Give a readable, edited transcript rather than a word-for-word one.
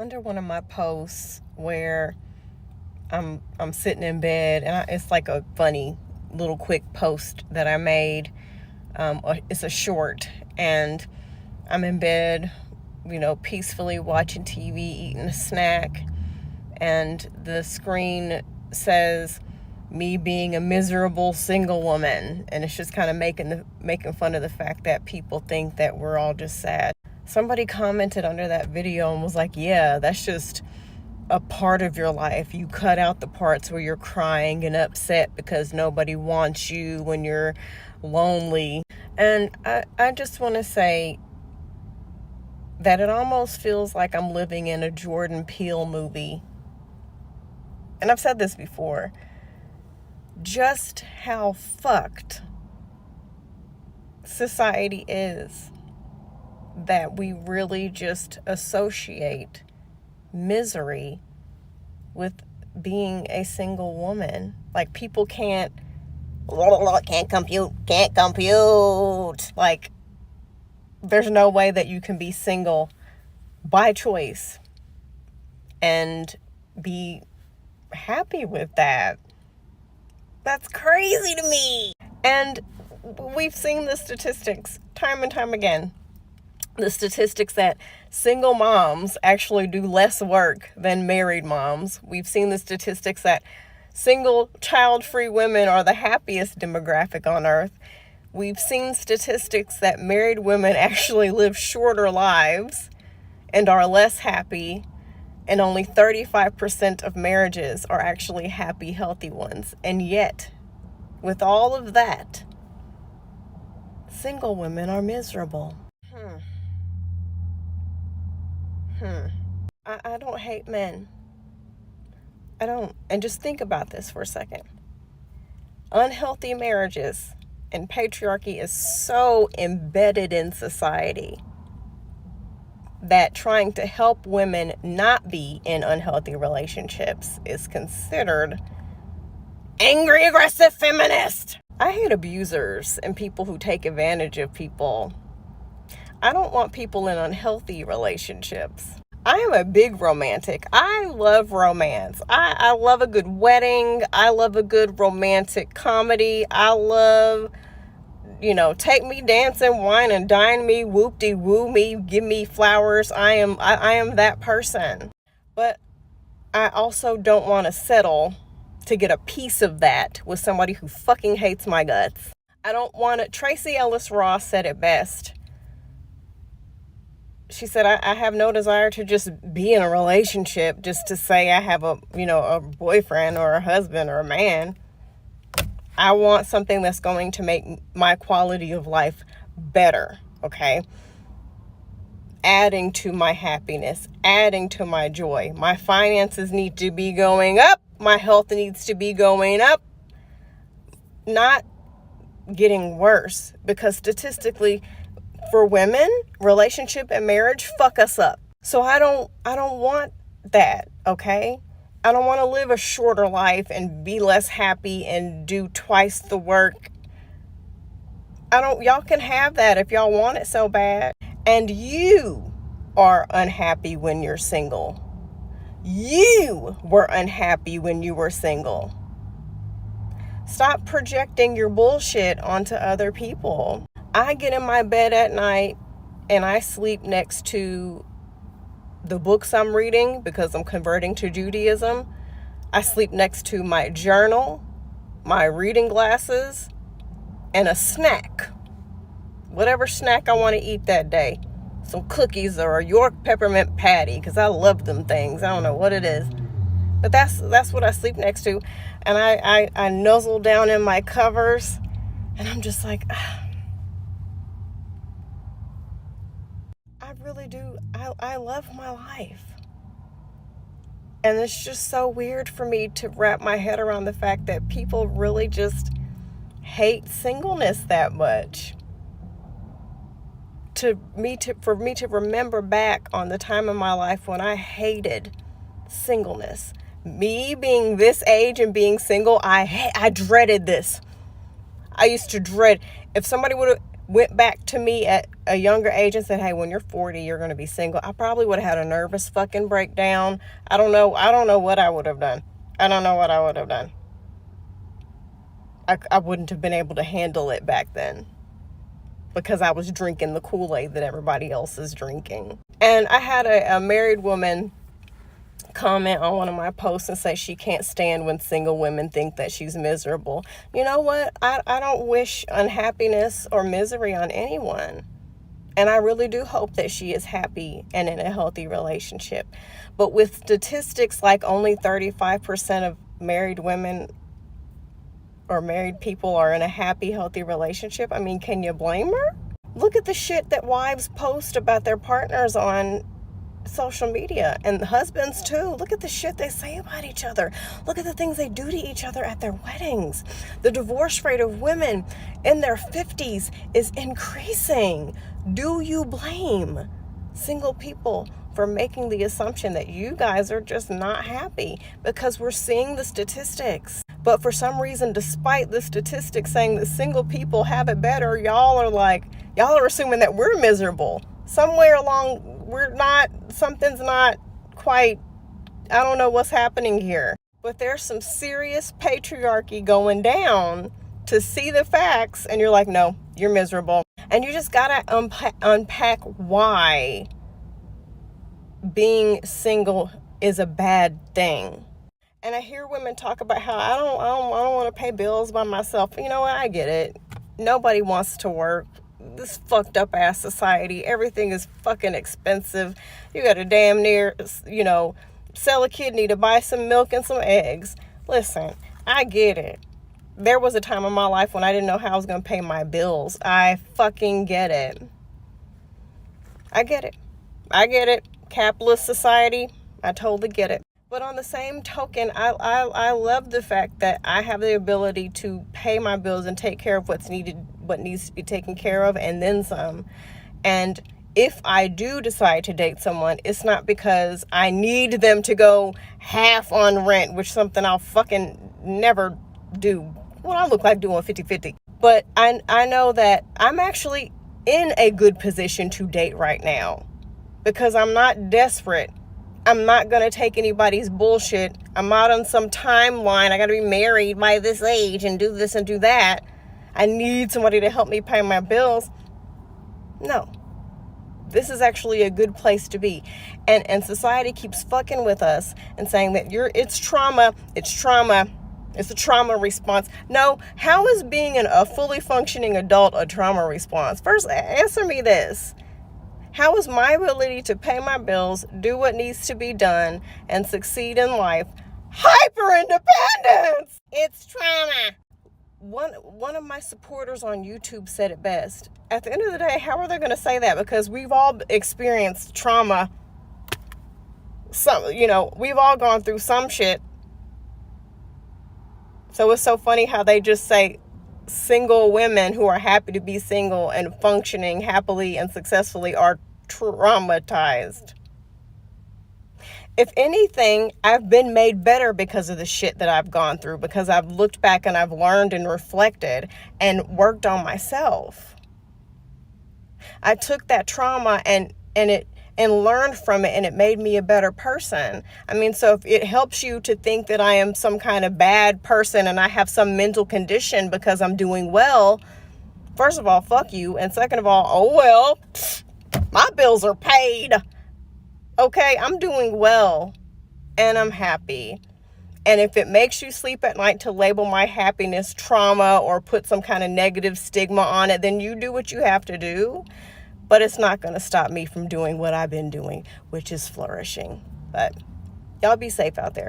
under one of my posts where I'm sitting in bed, and it's like a funny little quick post that I made. It's a short, and I'm in bed, peacefully watching TV, eating a snack, and the screen says me being a miserable single woman, and it's just kind of making fun of the fact that people think that we're all just sad. Somebody commented under that video and was like, yeah, that's just a part of your life. You cut out the parts where you're crying and upset because nobody wants you, when you're lonely. And I just want to say that it almost feels like I'm living in a Jordan Peele movie. And I've said this before, just how fucked society is, that we really just associate misery with being a single woman. Like, people can't compute. Like, there's no way that you can be single by choice and be happy with that. That's crazy to me. And we've seen the statistics time and time again. The statistics that single moms actually do less work than married moms. We've seen the statistics that single child-free women are the happiest demographic on earth. We've seen statistics that married women actually live shorter lives and are less happy, and only 35% of marriages are actually happy, healthy ones. And yet, with all of that, single women are miserable. I don't hate men. I don't. And just think about this for a second. Unhealthy marriages and patriarchy is so embedded in society that trying to help women not be in unhealthy relationships is considered angry, aggressive feminist. I hate abusers and people who take advantage of people. I don't want people in unhealthy relationships. I am a big romantic. I love romance. I love a good wedding. I love a good romantic comedy. I love, take me dancing, wine and dine me, whoop-de-woo me, give me flowers. I am that person. But I also don't want to settle to get a piece of that with somebody who fucking hates my guts. I don't want to. Tracy Ellis Ross said it best. She said, I have no desire to just be in a relationship just to say I have a boyfriend or a husband or a man. I want something that's going to make my quality of life better, okay? Adding to my happiness, adding to my joy. My finances need to be going up. My health needs to be going up. Not getting worse, because statistically, for women, relationship and marriage fuck us up. So I don't want that, okay? I don't want to live a shorter life and be less happy and do twice the work. Y'all can have that if y'all want it so bad. And you are unhappy when you're single. You were unhappy when you were single. Stop projecting your bullshit onto other people. I get in my bed at night and I sleep next to the books I'm reading because I'm converting to Judaism. I sleep next to my journal, my reading glasses, and a snack. Whatever snack I want to eat that day. Some cookies or a York peppermint patty, because I love them things. I don't know what it is. But that's what I sleep next to. And I nuzzle down in my covers and I'm just like, I really do. I love my life. And it's just so weird for me to wrap my head around the fact that people really just hate singleness that much. For me to remember back on the time in my life when I hated singleness. Me being this age and being single, I dreaded this. I used to dread if somebody went back to me at a younger age and said, hey, when you're 40, you're going to be single, I probably would have had a nervous fucking breakdown. I don't know what I would have done. I don't know what I would have done. I wouldn't have been able to handle it back then because I was drinking the Kool-Aid that everybody else is drinking. And I had a married woman comment on one of my posts and say she can't stand when single women think that she's miserable. You know what? I don't wish unhappiness or misery on anyone. And I really do hope that she is happy and in a healthy relationship. But with statistics like only 35% of married women or married people are in a happy, healthy relationship, I mean, can you blame her? Look at the shit that wives post about their partners on social media, and husbands too. Look at the shit they say about each other. Look at the things they do to each other at their weddings. The divorce rate of women in their 50s is increasing. Do you blame single people for making the assumption that you guys are just not happy? Because we're seeing the statistics. But for some reason, despite the statistics saying that single people have it better, y'all are assuming that we're miserable. Somewhere along, something's not quite, I don't know what's happening here. But there's some serious patriarchy going down to see the facts, and you're like, no, you're miserable. And you just gotta unpack why being single is a bad thing. And I hear women talk about how I don't want to pay bills by myself. You know what? I get it. Nobody wants to work. This fucked up ass society. Everything is fucking expensive. You got to damn near, sell a kidney to buy some milk and some eggs. Listen, I get it. There was a time in my life when I didn't know how I was going to pay my bills. I fucking get it. I get it. Capitalist society. I totally get it. But on the same token, I love the fact that I have the ability to pay my bills and take care of what needs to be taken care of, and then some. And if I do decide to date someone, it's not because I need them to go half on rent, which is something I'll fucking never do. What I look like doing 50-50. But I know that I'm actually in a good position to date right now because I'm not desperate. I'm not going to take anybody's bullshit. I'm not on some timeline. I got to be married by this age and do this and do that. I need somebody to help me pay my bills. No. This is actually a good place to be. And society keeps fucking with us and saying that it's trauma. It's a trauma response. No, how is being a fully functioning adult a trauma response? First, answer me this. How is my ability to pay my bills, do what needs to be done, and succeed in life hyper-independence? It's trauma. One of my supporters on YouTube said it best. At the end of the day, how are they going to say that? Because we've all experienced trauma. We've all gone through some shit. So it's so funny how they just say single women who are happy to be single and functioning happily and successfully are traumatized. If anything, I've been made better because of the shit that I've gone through, because I've looked back and I've learned and reflected and worked on myself. I took that trauma and learned from it, and it made me a better person. I mean, so if it helps you to think that I am some kind of bad person and I have some mental condition because I'm doing well, first of all, fuck you. And second of all, oh well, my bills are paid. Okay, I'm doing well and I'm happy. And if it makes you sleep at night to label my happiness trauma or put some kind of negative stigma on it, then you do what you have to do. But it's not going to stop me from doing what I've been doing, which is flourishing. But y'all be safe out there.